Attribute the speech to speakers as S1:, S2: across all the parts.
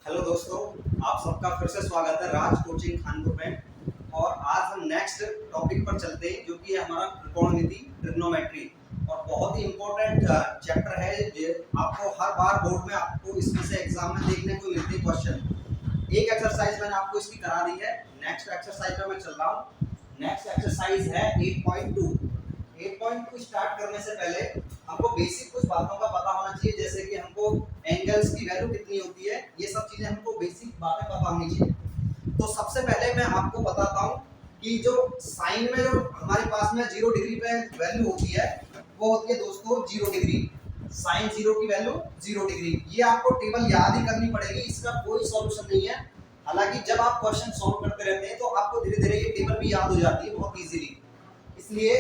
S1: Hello दोस्तों, आप सबका फिर से स्वागत है राज कोचिंग कानपुर में। और आज हम नेक्स्ट टॉपिक पर चलते हैं जो कि है हमारा त्रिकोणमिति ट्रिग्नोमेट्री। और बहुत ही इम्पोर्टेंट चैप्टर है जो आपको हर बार बोर्ड में आपको इसमें से एग्जाम में देखने को मिलते हैं क्वेश्चन। एक एक्सरसाइज मैंने आपको इसकी करा दी है, नेक्स्ट एक्सरसाइज पर मैं चल रहा हूँ। नेक्स्ट एक्सरसाइज है 8.2। 8.2 स्टार्ट करने से पहले हमको बेसिक कुछ बातों का पता होना चाहिए, जैसे कि हमको एंगल्स की वैल्यू कितनी होती है, ये सब चीजें हमको बेसिक बातें पता होनी चाहिए। तो सबसे पहले मैं आपको बताता हूँ कि जो साइन में जो हमारे पास में 0 डिग्री पे वैल्यू होती है वो होती है दोस्तों 0 डिग्री। साइन 0 की वैल्यू 0 डिग्री। ये आपको टेबल याद ही करनी पड़ेगी, इसका कोई सॉल्यूशन नहीं है। हालांकि जब आप क्वेश्चन सॉल्व करते रहते हैं तो आपको धीरे धीरे ये टेबल भी याद हो जाती है बहुत इजीली। इसलिए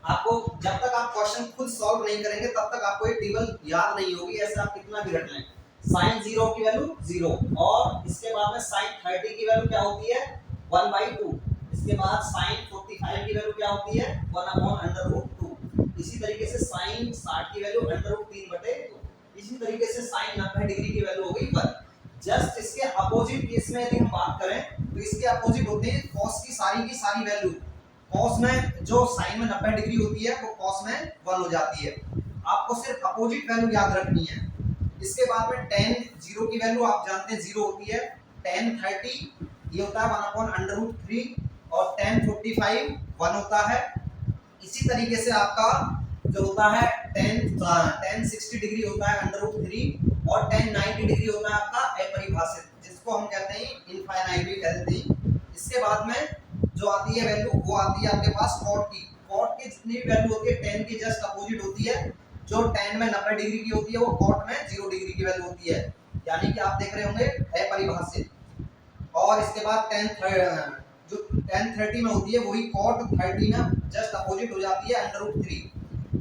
S1: आपको जब तक आप क्वेश्चन खुद सॉल्व नहीं करेंगे तब तक आपको ये टेबल याद नहीं होगी, ऐसे आप कितना भी रट लें। sin 0 की वैल्यू 0 और इसके बाद में sin 30 की वैल्यू क्या होती है 1/2। इसके बाद sin 45 की वैल्यू क्या होती है 1/√2। इसी तरीके से sin 60 की वैल्यू √3/2। इसी तरीके से sin 90 डिग्री की वैल्यू हो गई 1। जस्ट इसके अपोजिट केस में यदि हम बात करें तो इसके अपोजिट होते हैं cos की सारी वैल्यू। cos में जो sin में 90 डिग्री होती है वो cos में 1 हो जाती है। आपको सिर्फ अपोजिट वैल्यू याद रखनी है। इसके बाद में tan 0 की वैल्यू आप जानते हैं 0 होती है। tan 30 ये होता है 1/√3 और tan 45 1 होता है। इसी तरीके से आपका जो होता है tan 60 डिग्री होता है √3 और tan 90 डिग्री होता है आपका अपरिभाषित, जिसको हम कहते हैं इनफाइनाइट भी कहते हैं। इसके बाद में जो आती है वैल्यू वो आती है आपके पास cot की। cot की जितनी भी वैल्यू होती है tan की जस्ट अपोजिट होती है। जो tan में 90 डिग्री की होती है वो cot में 0 डिग्री की वैल्यू होती है, यानी कि आप देख रहे होंगे अपरिभाषित। और इसके बाद जो tan 30 में होती है वही cot 30 में जस्ट अपोजिट हो जाती है √3।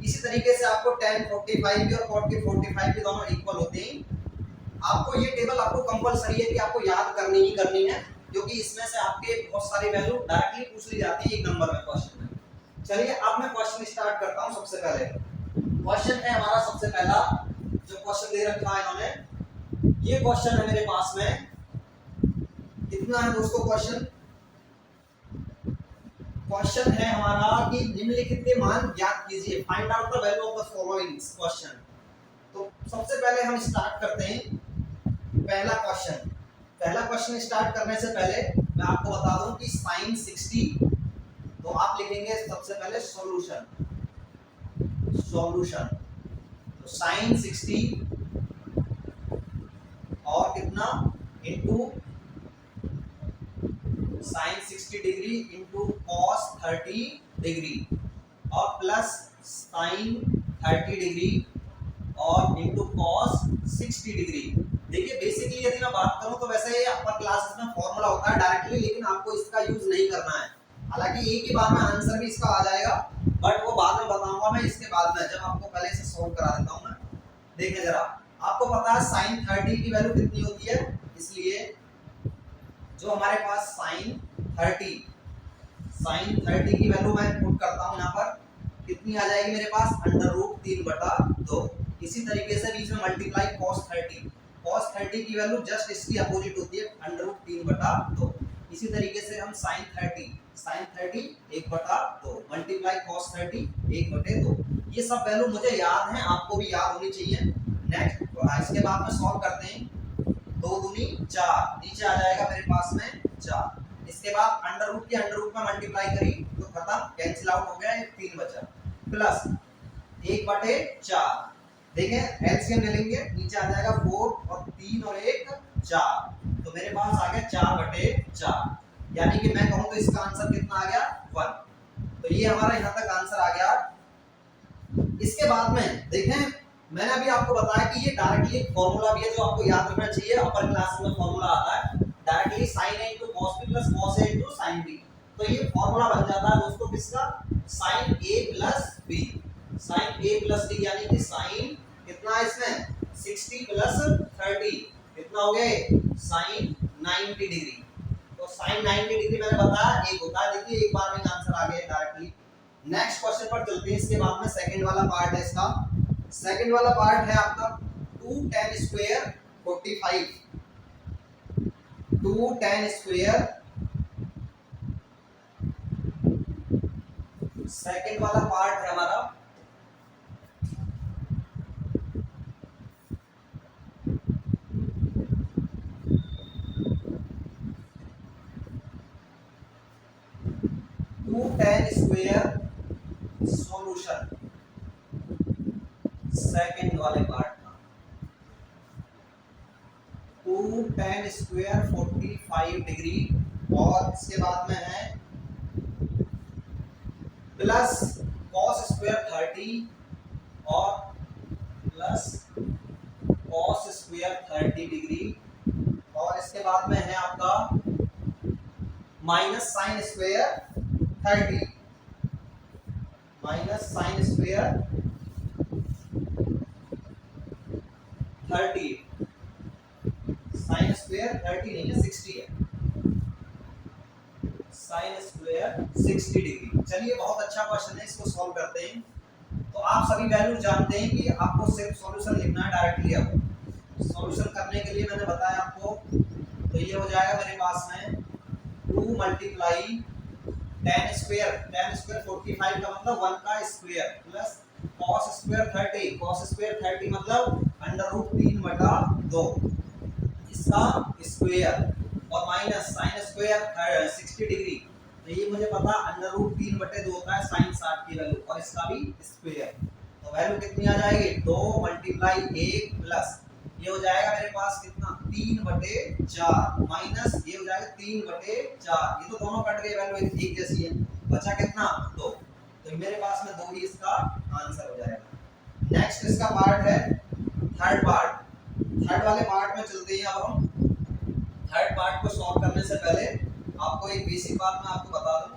S1: इसी तरीके से आपको tan 45 की और cot के 45 के दोनों इक्वल होते हैं। आपको ये टेबल आपको कंपलसरी है कि आपको याद करनी ही करनी है, क्योंकि इसमें से आपके बहुत सारी वैल्यू डायरेक्टली पूछ ली जाती है एक नंबर में क्वेश्चन में। चलिए अब मैं क्वेश्चन स्टार्ट करता हूं। सबसे पहले क्वेश्चन है हमारा, सबसे पहला जो क्वेश्चन दे रखा है इन्होंने, ये क्वेश्चन है मेरे पास में। कितना है दोस्तों क्वेश्चन है हमारा कि निम्नलिखित के मान ज्ञात कीजिए, find out the value of the following question. तो सबसे पहले हम स्टार्ट करते हैं पहला क्वेश्चन स्टार्ट करने से पहले मैं आपको बता दूं कि sin 60, तो आप लिखेंगे सबसे पहले सॉल्यूशन। तो sin 60 और कितना into sin 60 degree into cos 30 degree और प्लस sin 30 डिग्री और इनटू cos 60 डिग्री। देखिए बेसिकली यदि मैं बात करूं तो वैसे ये अपर क्लासेस में फॉर्मूला होता है डायरेक्टली, लेकिन आपको इसका यूज नहीं करना है। हालांकि एक ही बार में आंसर भी इसका आ जाएगा, बट वो बाद में बताऊंगा मैं इसके बाद में, जब आपको पहले से सॉल्व करा देता हूं मैं। देखिए जरा, आपको पता है sin 30 की वैल्यू कितनी होती है, इसलिए जो हमारे पास sin 30 की वैल्यू मैं पुट करता हूं यहाँ पर, कितनी आ जाएगी मेरे पास √3/2। इसी तरीके से बीच में मल्टीप्लाई cos 30 की वैल्यू जस्ट इसकी अपोजिट होती है √3/2। इसी तरीके से हम sin 30 1/2 मल्टीप्लाई cos 30 1/2। ये सब वैल्यू मुझे याद है, आपको भी याद होनी चाहिए। नेक्स्ट इसके बाद में सॉल्व करते हैं। 2 दूनी 4, नीचे आ जाएगा मेरे पास में 4। इसके बाद अंडर रूट में मल्टीप्लाई करी तो खत्म, कैंसिल आउट हो गया, 3 बचा, प्लस 1/4। देखें एलसीएम ले लेंगे, नीचे आ जाएगा 4 और 3 और 1 4, तो मेरे पास आ गया 4/4। यानी कि मैं कहूं तो इसका आंसर कितना आ गया 1। तो ये हमारा यहाँ तक आंसर आ गया। इसके बाद में देखें, मैंने अभी आपको बताया कि ये डायरेक्टली फॉर्मूला भी है जो आपको याद रखना चाहिए। अपर क्लास में फॉर्मूला आता है directly sin a * cos b + cos a * sin b। तो ये फॉर्मूला बन जाता है दोस्तों किसका, sin a + b। sin a + b यानी कि sin कितना है इसमें 60 + 30 कितना हो गए sin 90 डिग्री। तो sin 90 डिग्री मैंने बताया एक होता है। देखिए एक बार में आंसर आ गया डायरेक्टली। नेक्स्ट क्वेश्चन पर चलते हैं। इसके बाद में सेकंड वाला पार्ट है इसका। सेकंड वाला पार्ट है आपका 2 tan² 45 2 tan स्क्वायर, सेकेंड वाला पार्ट है हमारा 2 tan स्क्वायर सॉल्यूशन, सेकेंड वाले पार्ट का 2 tan स्क्वायर 45 डिग्री, और इसके बाद में है प्लस cos स्क्वायर 30 और प्लस cos स्क्वायर 30 डिग्री, और इसके बाद में है आपका minus sine square 30, minus sine square 30, sine square 30 नहीं है 60 है, साइन स्क्वायर 60 डिग्री। चलिए बहुत अच्छा क्वेश्चन है, इसको सॉल्व करते हैं। तो आप सभी वैल्यू जानते हैं कि आपको सिर्फ सॉल्यूशन लिखना है डायरेक्टली। अब सॉल्यूशन करने के लिए मैंने बताया आपको, तो ये हो जाएगा मेरे पास में 2 मल्टीप्लाई tan स्क्वायर 45 का मतलब 1 का square, plus cos square 30, cos square 30 मतलब अंडर रूट 3/2 इसका स्क्वायर, और माइनस साइन स्क्वायर 60 डिग्री, तो ये मुझे पता अंडर रूट 3/2 होता है साइन 60 की वैल्यू, और इसका भी स्क्वायर। तो वैल्यू कितनी आ जाएगी 2 मल्टीप्लाई 1 प्लस ये हो जाएगा मेरे पास कितना 3/4, माइनस ये हो जाएगा 3/4, ये तो दोनों कट गए, वैल्यू एक जैसी है, बचा कितना 2, तो मेरे पास में 2 ही इसका आंसर हो जाएगा। नेक्स्ट इसका पार्ट है थर्ड पार्ट, थर्ड वाले पार्ट में चलते हैं। अब हम थर्ड पार्ट को सॉल्व करने से पहले आपको एक बेसिक बात मैं आपको बता दूं,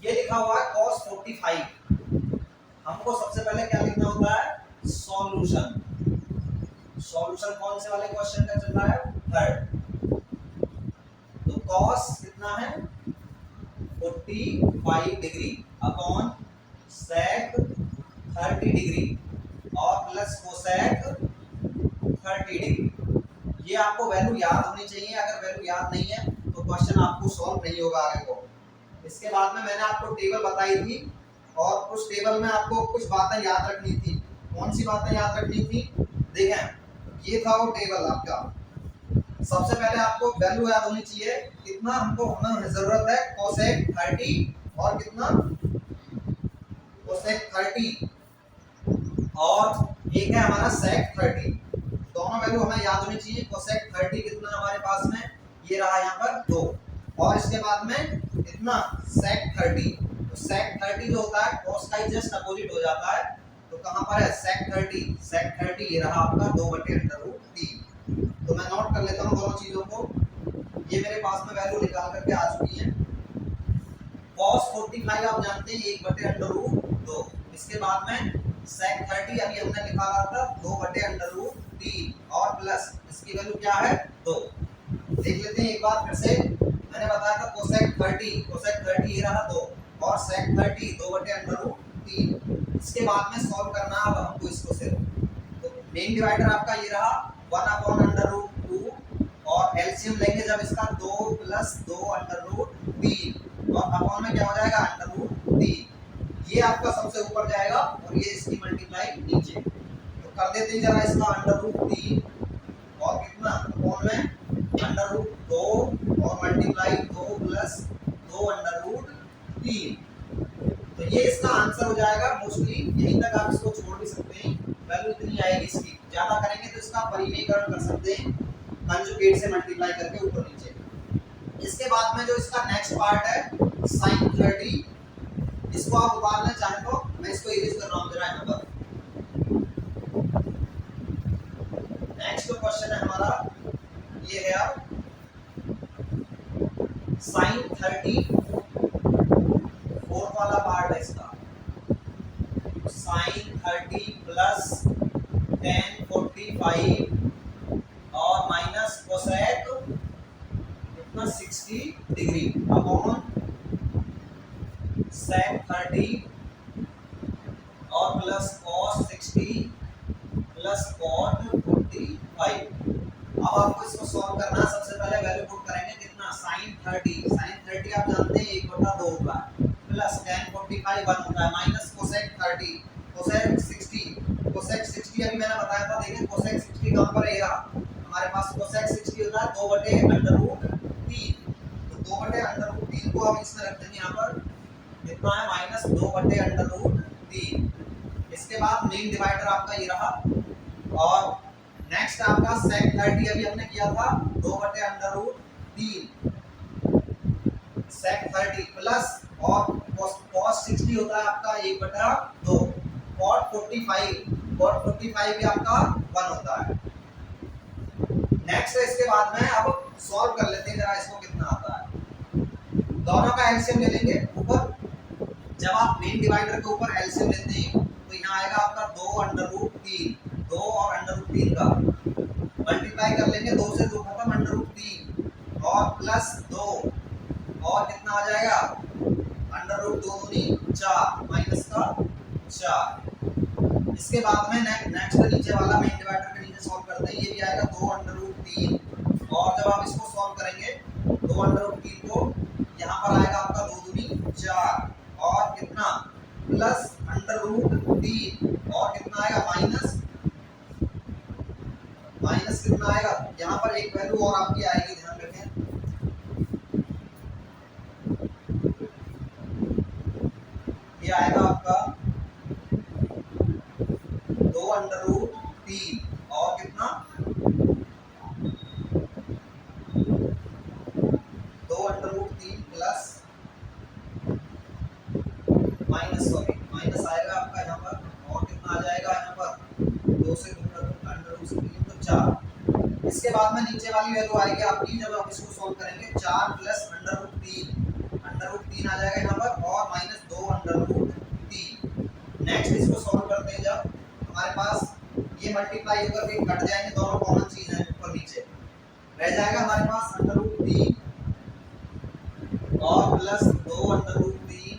S1: ये लिखा हुआ है cos 45, हमको सबसे पहले क्या लिखना होता है सॉल्यूशन। सॉल्यूशन कौन से वाले क्वेश्चन का चल रहा है थर्ड, तो cos कितना है 45 डिग्री अपॉन sec 30 डिग्री और प्लस कोसेक 30 डिग्री। ये आपको वैल्यू याद होनी चाहिए, अगर वैल्यू याद नहीं है तो क्वेश्चन आपको सॉल्व नहीं होगा आगे को। इसके बाद में मैंने आपको टेबल बताई थी, और उस टेबल में आपको कुछ बातें याद रखनी थी। कौन सी बातें याद रखनी थी, देखें ये था वो टेबल आपका। सबसे पहले आपको वैल्यू याद होनी चाहिए, कितना हमको हमें जरूरत है कोसेक 30 और कितना कोसेक 30, और एक है हमारा सेक 30, दोनों वैल्यू हमें याद होनी चाहिए। कोसेक 30 कितना हमारे पास में ये रहा यहाँ पर 2, और इसके बाद में कितना सेक 30, तो सेक 30 जो होता है cos का जस्ट अपोजिट हो जाता है, तो कहाँ पर है सेक 30 ये रहा आपका 2/√3। तो मैं नोट कर लेता हूँ दोनों चीजों को, ये मेरे पास में वैल्यू निकाल करके आ चुकी है। cos 45 आप जानते हैं 1/√2, इसके बाद में sec 30 अभी हमने निकाला था 2/√3, और प्लस इसकी वैल्यू क्या है 2। देख लेते हैं एक बार फिर से, मैंने बताया था cosec 30 ये रहा 2, और sec 30 2/√3। इसके बाद में सॉल्व करना अब हमको इसको सिर्फ, तो मेन डिवाइडर आपका ये रहा 1/√2, और एलसीएम लेंगे जब इसका 2 + 2/√3, और अपॉन में क्या हो जाएगा √3, ये आपका सबसे ऊपर जाएगा और ये इसकी मल्टीप्लाई नीचे। तो कर देते हैं जरा इसका √3, और कितना अपॉन में √2 और मल्टीप्लाई 2 + 2/√3। तो ये इसका आंसर हो जाएगा। मोस्टली यहीं तक आप इसको छोड़ भी सकते हैं, वैल्यू इतनी आएगी इसकी। ज्यादा करेंगे तो इसका परिमेयकरण कर सकते हैं, कंजुगेट से मल्टीप्लाई करके ऊपर नीचे। इसके बाद में जो इसका नेक्स्ट पार्ट है sin 30, इसको आप उतारना चाहें तो मैं इसको इरेज कर रहा हूं जरा यहाँ पर। नेक्स्ट जो क्वेश्चन है हमारा ये है अब sin 30, फोर्थ वाला पार्ट है इसका, sin 30 प्लस tan 45 और माइनस कोसेक कितना 60 डिग्री अपॉन sec 30 और प्लस cos 60 प्लस cot 45। अब आपको इसको सॉल्व करना है। सबसे पहले वैल्यू पुट करेंगे कितना, sin 30 आप जानते हैं 1/2 होता है, प्लस tan 45 1 होता है, माइनस cosec 30 cosec 60 अभी मैंने बताया था। देखिए cosec 60 कहां पर है, हमारे पास cosec 60 होता है 2/√3। तो 2/√3 को हम इसमें रख देंगे, यहाँ पर कितना है माइनस 2/√3। इसके बाद मेन डिवाइडर आपका ये रहा, और नेक्स्ट आपका sec 30 अभी हमने किया था 2/√3 sec 30 प्लस, और cos 60 होता है आपका 1/2, cot 45 भी आपका 1 होता है। नेक्स्ट इसके बाद में अब सॉल्व कर लेते हैं जरा इसको कितना आता है। दोनों का एलसीएम ले लेंगे ऊपर। जब आप मेन डिवाइडर के ऊपर एलसीएम लेते हैं तो यहाँ आएगा आपका 2/√3, 2 और √3 का मल्टीप्लाई कर लेंगे, 2 से 2 खत्म, √3 और प्लस 2 और कितना आ जाएगा √2 दूनी 4 माइनस का 4। इसके बाद में नेक्स्ट नीचे वाला मेन डिवाइडर के नीचे सॉल्व करते हैं, ये भी आएगा 2/√3, और जब आप इसको सॉल्व करेंगे 2/√3 को यहाँ पर आएगा आपका 2 दूनी 4 और कितना प्लस √3 और कितना आएगा माइनस कितना आएगा, यहाँ पर एक वैल्यू और आपकी आएगी, ध्यान रखें। ये आएगा आपका 2/√3 और कितना 2/√3 प्लस माइनस आएगा आपका यहाँ पर, और कितना आ जाएगा यहाँ पर 2 से 2 तो 4। इसके बाद में नीचे वाली वैल्यू आएगी आपकी, जब आप इसको सॉल्व करेंगे 4 प्लस √3 आ जाएगा यहाँ पर, और माइनस 2/√3। नेक्स्ट इसको सॉल्व करते हैं, जब हमारे पास ये मल्टीप्लाई होकर के कट जाएंगे, दोनों कॉमन चीज है, ऊपर नीचे रह जाएगा हमारे पास √3 और प्लस 2/√3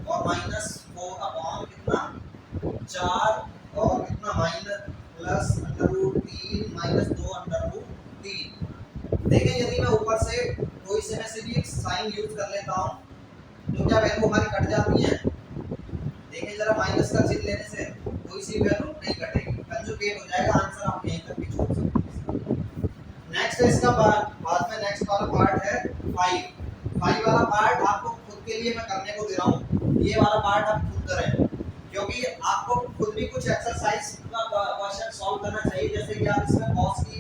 S1: और माइनस 4 अपॉन कितना 4 और कितना माइनस प्लस √3 माइनस 2/√3। देखें यदि मैं ऊपर से कोई से में से भी एक साइन यूज कर लेता हूँ तो क्या वैल्यू हमारी कट जाती है। देखें जरा, माइनस का चिन्ह लेने से कोई सी वैल्यू नहीं कटेगी, कंजुगेट हो जाएगा, आंसर आप यहीं तक भी छोड़ सकते हैं। नेक्स्ट इसका बाद में नेक्स्ट वाला पार्ट है 5 वाला पार्ट आपको खुद के लिए मैं करने को दे रहा हूँ, ये वाला पार्ट आप खुद करें, क्योंकि आपको खुद भी कुछ एक्सरसाइज का क्वेश्चन सॉल्व करना चाहिए। जैसे कि आप इसमें cos की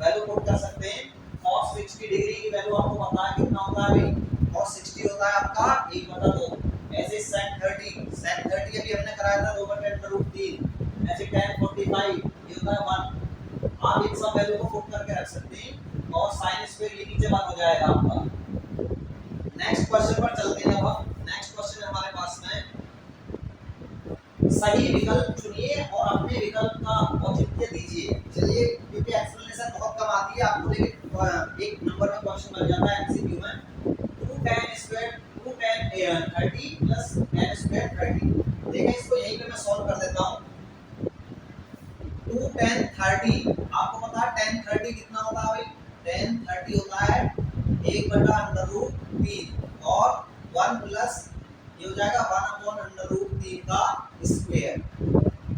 S1: वैल्यू पुट कर सकते हैं, cos 60 डिग्री की वैल्यू आपको पता है कितना होता है भाई, cos 60 होता है आपका 1/2। ऐसे sec 30 अभी हमने कराया था 2/√3, ऐसे tan 45 ये होता है 1। आप इन सब वैल्यू को पुट करके रख सकते हैं और sin स्क्वायर ये नीचे बात हो जाएगा आपका। नेक्स्ट क्वेश्चन पर चलते हैं। अब नेक्स्ट क्वेश्चन हमारे पास में, सही विकल्प चुनिए और अपने विकल्प का औचित्य दीजिए। चलिए, क्योंकि एक्सप्लेनेशन बहुत कम आती है आपको, लेकिन एक नंबर में क्वेश्चन बन जाता है एमसीक्यू में। 2 tan 30 प्लस tan स्क्वायर 30। देखिए इसको यहीं पे मैं सॉल्व कर देता हूँ। 2 tan 30, आपको पता है tan 30 कितना होता है भाई, tan 30 होता है 1/√3 और 1 प्लस ये हो जाएगा 1/√3 का स्क्वायर।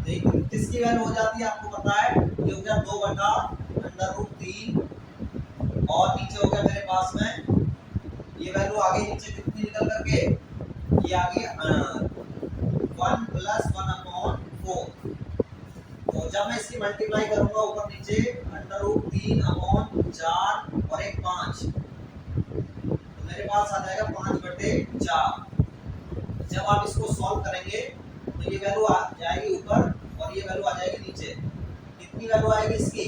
S1: देखिए किसकी वैल्यू हो जाती है आपको पता है, ये हो गया 2/√3 और नीचे हो गया मेरे पास में ये वैल्यू आगे नीचे कितनी निकल करके ये आगे 1 प्लस 1/4। तो जब मैं इसकी मल्टीप्लाई करूंगा ऊपर नीचे √3/4 और एक 5, तो मेरे पास आ जाएगा 5/4। जब आप इसको सॉल्व करेंगे तो ये वैल्यू आ जाएगी ऊपर और ये वैल्यू आ जाएगी नीचे। कितनी वैल्यू आएगी इसकी,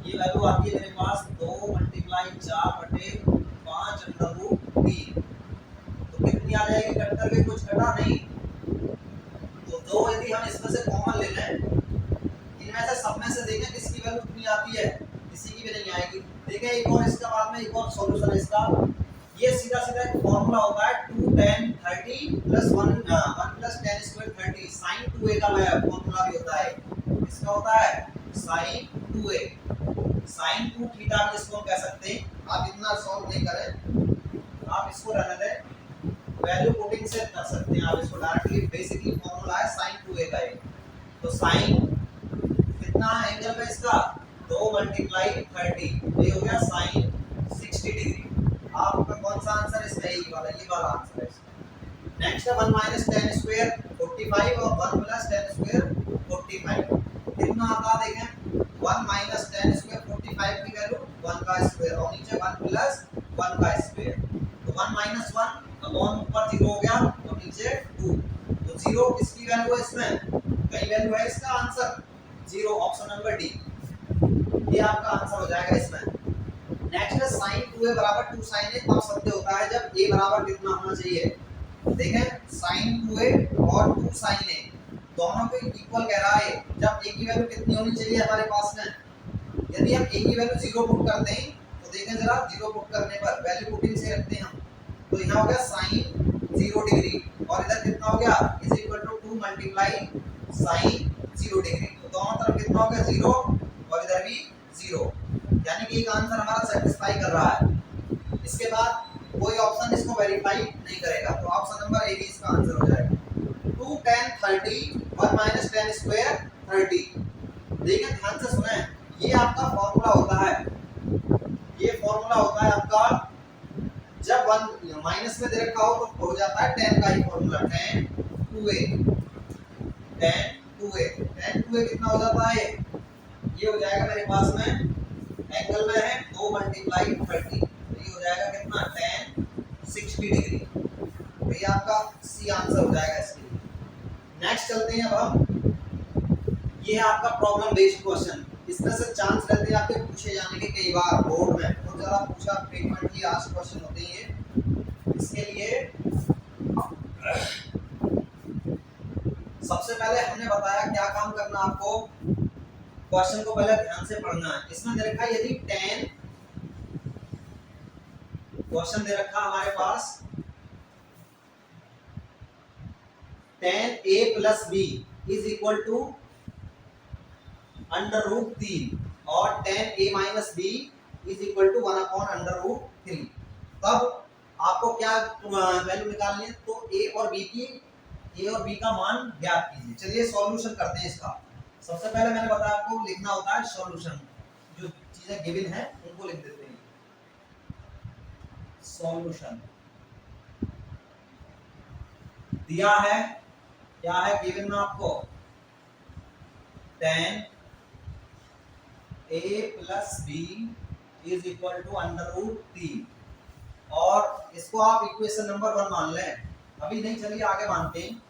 S1: ये वैल्यू आती है मेरे पास 2 × 4/5/√3। तो कितनी आ जाएगी, कट करके कुछ कटा नहीं, तो 2 यदि हम इसमें से कॉमन ले लें, इनमें से सब में से देखें किसकी वैल्यू कितनी आती है, किसी की भी नहीं आएगी। देखें एक और इसका बाद में एक और सॉल्यूशन है इसका, ये सीधा सीधा एक फॉर्मूला होता है 2 tan 30 plus 1 plus tan square 30। sin 2a का फॉर्मूला भी होता है, इसका होता है sin 2a। साइन 2 थीटा भी इसको हम कह सकते हैं। आप इतना सॉल्व नहीं करें, आप इसको रहने दें, वैल्यू पुटिंग से कर सकते हैं आप इसको डायरेक्टली। बेसिकली फॉर्मूला है साइन 2a का ये। तो साइन कितना एंगल में इसका 2 मल्टीप्लाई 30, ये हो गया साइन 60 डिग्री। आपका कौन सा आंसर है इसका? ये वाला आंसर है इसका। नेक्स्ट है 1 माइनस टेन स्क्वायर 45 और 1 प्लस टेन स्क्वायर 45। कितना आता है देखें, 1 माइनस टेन स्क्वायर 45 की वैल्यू 1 का स्क्वायर और नीचे 1 प्लस 1 का स्क्वायर। तो 1 माइनस 1 अपॉन ऊपर 0 हो गया और नीचे 2। तो 0 किसकी वैल्यू है इसमें? कई वैल्यू है इसका आंसर 0, ऑप्शन नंबर डी, ये आपका आंसर हो जाएगा इसमें। नेक्स्ट है sin 2a बराबर 2 sin a तब सत्य होता है जब a बराबर कितना होना चाहिए। देखें sin 2a और 2 sin a दोनों को इक्वल कह रहा है जब a की वैल्यू कितनी होनी चाहिए हमारे पास में। यदि हम a की वैल्यू 0 पुट करते हैं तो देखें जरा 0 पुट करने पर वैल्यू पुटिंग से रखते हैं हम, तो यहाँ हो गया sin 0 डिग्री और इधर कितना हो गया is equal to 2 multiply sin 0 degree. तो दोनों तरफ कितना हो गया 0 और इधर भी 0, यानी कि एक आंसर हमारा सेटिस्फाई कर रहा है। इसके बाद कोई ऑप्शन इसको वेरीफाई नहीं करेगा, तो ऑप्शन नंबर ए भी इसका आंसर हो जाएगा। 2 tan 30 1 माइनस टेन स्क्वायर 30। देखिए ध्यान से सुने, ये आपका फॉर्मूला होता है, ये फॉर्मूला होता है आपका जब 1 माइनस में दे रखा हो तो हो जाता है tan का ही formula tan 2a। tan 2a कितना हो जाता है? ये हो जाएगा मेरे पास में एंगल में है 2 मल्टीप्लाई 30, तो ये हो जाएगा कितना tan 60 डिग्री। तो ये आपका सी आंसर हो जाएगा इसके लिए। नेक्स्ट चलते हैं अब हम, ये है आपका प्रॉब्लम बेस्ड क्वेश्चन। इसमें से चांस रहते हैं आपके पूछे जाने के कई बार बोर्ड में, तो ज़रा पूछा फ्रीक्वेंटली आस्क्ड क्वेश्चन होते हैं ये। इसके लिए सबसे पहले हमने बताया क्या काम करना आपको, क्वेश्चन को पहले ध्यान से पढ़ना है। इसमें दे रखा है यदि tan, क्वेश्चन दे रखा हमारे पास tan a plus b is equal to under root 3 और tan a minus b is equal to 1 upon under root 3। तब आपको क्या वैल्यू निकालनी है? तो a और b का मान ज्ञात कीजिए। चलिए सॉल्यूशन करते हैं इसका। सबसे पहले मैंने बताया आपको लिखना होता है सॉल्यूशन, जो चीजें गिवन है उनको लिख देते हैं। सॉल्यूशन दिया है, क्या है गिवन में आपको, tan a plus b is equal to under root 3 और इसको आप इक्वेशन नंबर 1 मान लें। अभी नहीं, चलिए आगे मानते हैं।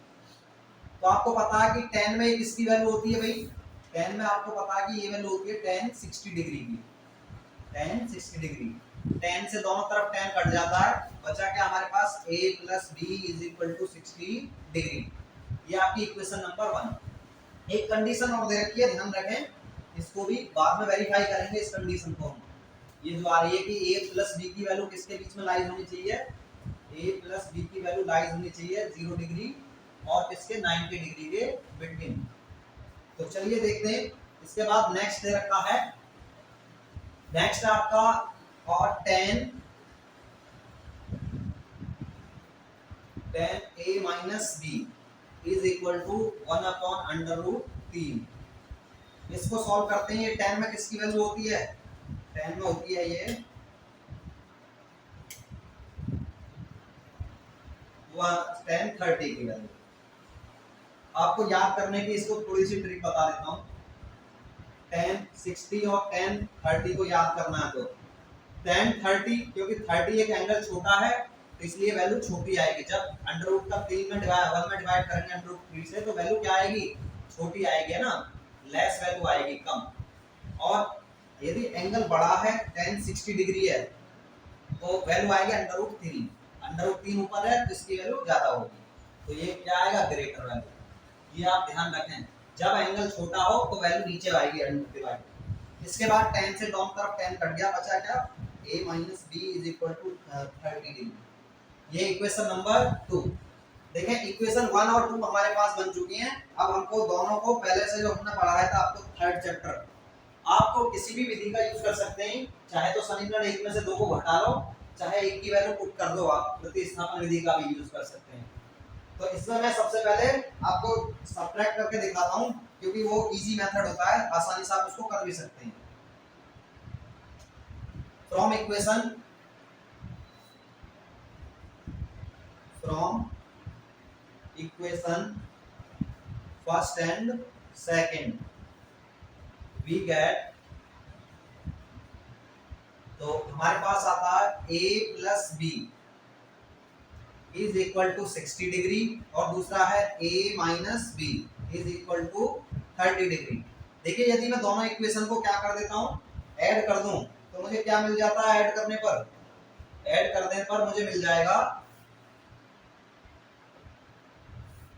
S1: तो आपको पता है कि tan में किसकी वैल्यू होती है भाई? tan में आपको पता है कि ये वैल्यू होती है tan 60 डिग्री की, tan 60 डिग्री। tan से दोनों तरफ tan कट जाता है, बचा क्या हमारे पास a plus b is equal to 60 degree. ये आपकी इक्वेशन नंबर 1। एक कंडीशन और दे रखी है, ध्यान रखें, इसको भी बाद में वेरीफाई करेंगे इस कंडीशन को। ये जो आ रही है कि a प्लस b की वैल्यू किसके बीच में लाइज होनी चाहिए? a प्लस b की वैल्यू लाइज होनी चाहिए 0 डिग्री और किसके 90 डिग्री के बिटवीन। तो चलिए देखते हैं। इसके बाद नेक्स्ट दे रखा है, नेक्स्ट आपका और tan a minus b is equal to 1 upon under root 3। इसको सॉल्व करते हैं। ये tan में किसकी वैल्यू होती है? tan में होती है ये tan 30 की वैल्यू। आपको याद करने की इसको थोड़ी सी ट्रिक बता देता हूँ। tan 60 और tan 30 को याद करना है तो tan 30, क्योंकि 30 एक एंगल छोटा है तो इसलिए वैल्यू छोटी आएगी। जब अंडर रूट का 3 में डिवाइड 1 में डिवाइड करेंगे अंडर रूट 3 से, तो वैल्यू क्या आएगी? छोटी आएगी, है ना, लेस वैल्यू आएगी, कम। और यदि एंगल बड़ा है tan 60 डिग्री है तो वैल्यू आएगी अंडर रूट 3। अंडर रूट 3 ऊपर है तो इसकी वैल्यू ज्यादा होगी, तो ये क्या आएगा? Greater value. ये आप ध्यान रखें, जब एंगल छोटा हो तो वैल्यू नीचे आएगी अंडर डिवाइड। इसके बाद tan से दोनों तरफ tan कट गया, बचा क्या? a minus b is equal to 30 degree. ये इक्वेशन नंबर 2। देखें इक्वेशन 1 और 2 हमारे पास बन चुकी हैं। अब हमको दोनों को पहले से जो हमने पढ़ाया था आपको थर्ड चैप्टर, आपको किसी भी विधि का यूज कर सकते हैं, चाहे तो समीकरण एक में से दो को घटा लो, चाहे एक की वैल्यू पुट कर दो, आप प्रतिस्थापन विधि का भी यूज कर सकते हैं। तो इसमें मैं सबसे पहले आपको सब्ट्रैक्ट करके दिखाता हूं, क्योंकि वो इजी मेथड होता है, आसानी से आप उसको कर भी सकते हैं। From equation first and second we get, तो हमारे पास आता है a plus B is equal to 60 degree, और दूसरा है a minus B is equal to 30 degree. देखिए यदि मैं दोनों इक्वेशन को क्या कर देता हूँ, ऐड कर दूं, तो मुझे क्या मिल जाता है, ऐड करने पर मुझे मिल जाएगा,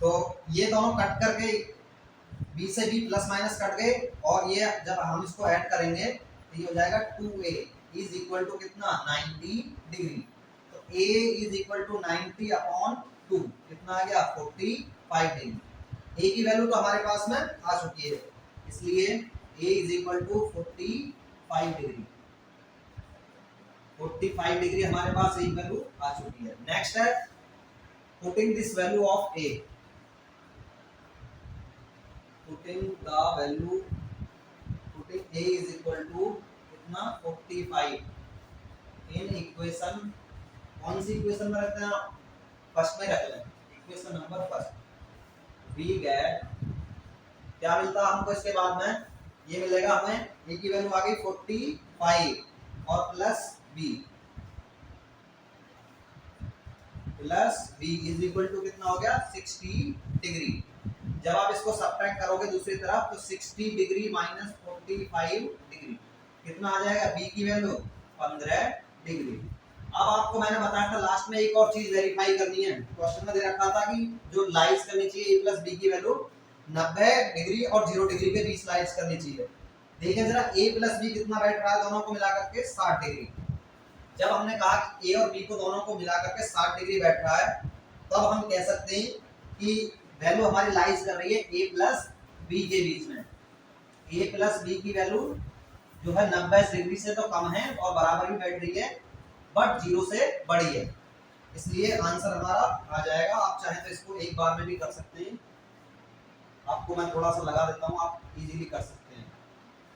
S1: तो ये दोनों कट करके b से b प्लस माइनस कट गए, और ये जब हम इसको ऐड करेंगे तो ये हो जाएगा 2a इज इक्वल टू कितना, 90 डिग्री। तो a is equal to 90 upon 2 कितना आ गया, 45 डिग्री। a की वैल्यू तो हमारे पास में आ चुकी है, इसलिए a is equal to 45 degree. 45 degree हमारे पास a वैल्यू आ चुकी है। नेक्स्ट है putting this value of a, putting a is equal to कितना, 45 इन इक्वेशन, कौन सी इक्वेशन में रखते हैं आप, फर्स्ट में रख लें, equation number first. We get, क्या मिलता है हमको इसके बाद में, ये मिलेगा हमें a की वैल्यू आ गई 45 और plus b is equal to कितना हो गया, 60 डिग्री। जब आप इसको सब्ट्रैक्ट करोगे दूसरी तरफ, तो 60 डिग्री माइनस 45 डिग्री कितना आ जाएगा, b की वैल्यू 15 डिग्री। अब आपको मैंने बताया था लास्ट में एक और चीज वेरीफाई करनी है, क्वेश्चन में दे रखा था कि जो लाइज करनी चाहिए a प्लस b की वैल्यू 90 डिग्री और 0 डिग्री के बीच लाइज करनी चाहिए। देखें जरा a प्लस b कितना बैठ रहा है, दोनों को मिला करके 60 डिग्री। जब हमने कहा कि a और b को दोनों को मिला करके 60 डिग्री बैठ रहा है, तब हम कह सकते हैं कि वैल्यू हमारी लाइज कर रही है a प्लस b के बीच में। a प्लस b की वैल्यू जो है 90 डिग्री से तो कम है और बराबर ही बैठ रही है, बट 0 से बड़ी है, इसलिए आंसर हमारा आ जाएगा। आप चाहे तो इसको एक बार में भी कर सकते हैं, आपको मैं थोड़ा सा लगा देता हूँ, आप इजीली कर सकते हैं,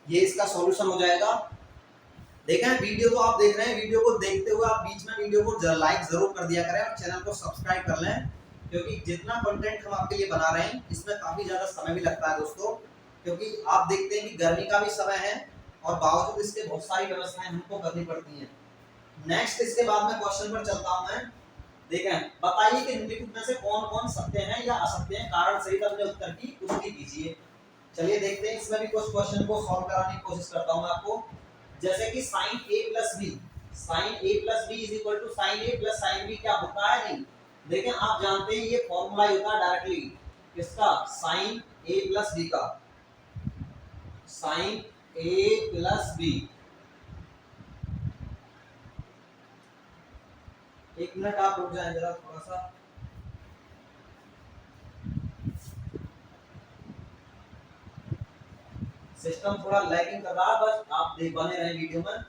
S1: ये इसका सॉल्यूशन हो जाएगा। देखें वीडियो तो आप देख रहे हैं, वीडियो को देखते हुए आप बीच में वीडियो को लाइक जरूर कर दिया करें और चैनल को सब्सक्राइब कर लें, क्योंकि जितना कंटेंट हम आपके लिए बना रहे हैं इसमें काफी ज्यादा समय भी लगता है दोस्तों, क्योंकि आप देखते हैं कि गर्मी का भी समय है और बावजूद इसके बहुत सारी व्यवस्थाएं हमको करनी पड़ती हैं। नेक्स्ट इसके बाद में क्वेश्चन पर चलता हूं मैं। देखें, बताइए कि निम्नलिखित में से कौन कौन सत्य हैं या असत्य हैं, कारण सहित अपने उत्तर की पुष्टि कीजिए। चलिए देखते हैं, इसमें भी कुछ क्वेश्चन को सॉल्व कराने की कोशिश करता हूं मैं आपको। जैसे कि sin a plus b, sin a plus b is equal to sin a plus sin b क्या होता है, नहीं। लेकिन आप जानते हैं ये फॉर्मूला ही होता है डायरेक्टली किसका, sin a plus b का, sin a plus b। एक मिनट आप रुक जाएं जरा, थोड़ा सा सिस्टम थोड़ा लैगिंग कर रहा है, बस आप देख बने रहें वीडियो में।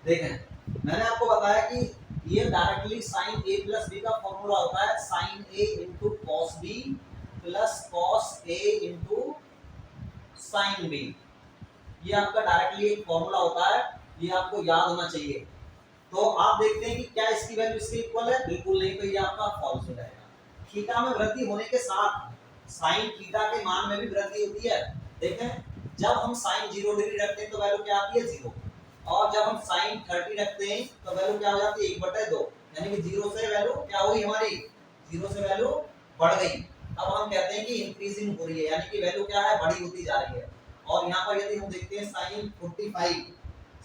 S1: देखें मैंने आपको बताया कि ये directly sin a plus b का फॉर्मूला होता है, sin a into cos b plus cos a into sin b। ये आपका डायरेक्टली एक फॉर्मूला होता है, ये आपको याद होना चाहिए। तो आप देखते हैं कि क्या इसकी वैल्यू इसके इक्वल है, बिल्कुल नहीं, तो ये आपका फॉल्स हो जाएगा। थीटा में वृद्धि होने के साथ साइन थीटा के मान में भी वृद्धि होती है। देखें जब हम साइन 0 डिग्री रखते हैं तो वैल्यू क्या आती है, 0, और जब हम साइन 30 रखते हैं तो वैल्यू क्या हो जाती है, 1/2, यानी कि 0 से वैल्यू क्या हुई हमारी, 0 से वैल्यू बढ़ गई। अब हम कहते हैं कि इंक्रीजिंग हो रही है, यानी कि वैल्यू क्या है, बड़ी होती जा रही है। और यहाँ पर यदि हम देखते हैं साइन 45,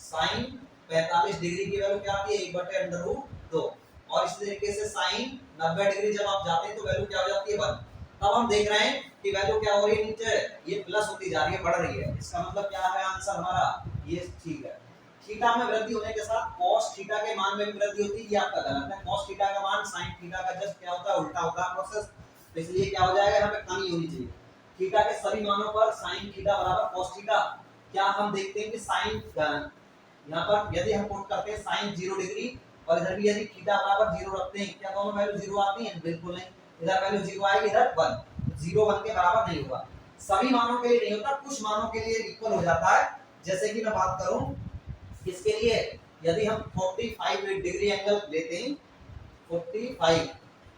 S1: साइन 45 डिग्री की वैल्यू क्या आती है, 1/√2, और इसी तरीके से साइन 90 डिग्री जब आप जाते हैं तो वैल्यू क्या हो जाती है, 1। तब हम देख रहे हैं कि वैल्यू क्या हो रही है, नीचे ये प्लस होती जा रही है, बढ़ रही है। इसका मतलब क्या है, आंसर हमारा ये ठीक है। थीटा में वृद्धि होने के साथ cos थीटा के मान में भी वृद्धि होती है, ये आपका गलत है। cos थीटा का मान sin थीटा का जस्ट क्या होता है, उल्टा होता है प्रोसेस, तो इसलिए क्या हो जाएगा, यहाँ पे कमी होनी चाहिए। थीटा के सभी मानों पर sin थीटा बराबर cos थीटा। क्या हम देखते हैं कि sin यहाँ पर यदि हम पुट करते हैं sin 0 डिग्री और इधर भी यदि थीटा बराबर 0 रखते हैं, क्या दोनों वैल्यू 0 आती हैं? बिल्कुल नहीं, इधर वैल्यू 0 आएगी, इधर 1, 0 1 के बराबर नहीं होगा। सभी मानों के लिए नहीं होता, कुछ मानों के लिए इक्वल हो जाता है। जैसे कि मैं बात करूं इसके लिए, यदि हम 45 डिग्री एंगल लेते हैं 45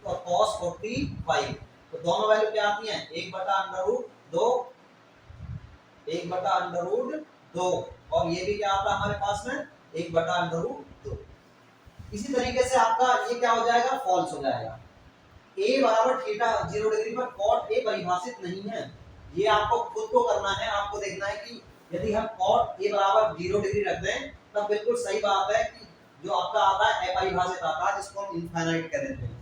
S1: और cos 45, तो दोनों वैल्यू क्या आती हैं? 1/√2, 1/√2, और ये भी क्या आता है हमारे पास में? 1/√2। इसी तरीके से आपका ये क्या हो जाएगा? फॉल्स हो जाएगा। a बराबर थीटा 0 डिग्री पर cot a परिभाषित नहीं है, ये आपको खुद को करना है। आपको देखना है कि यदि हम cot a बराबर 0 डिग्री रख दें तब बिल्कुल सही बात है कि जो आपका आता है अपरिभाषित आता है, जिसको हम इनफाइनाइट कह देते हैं।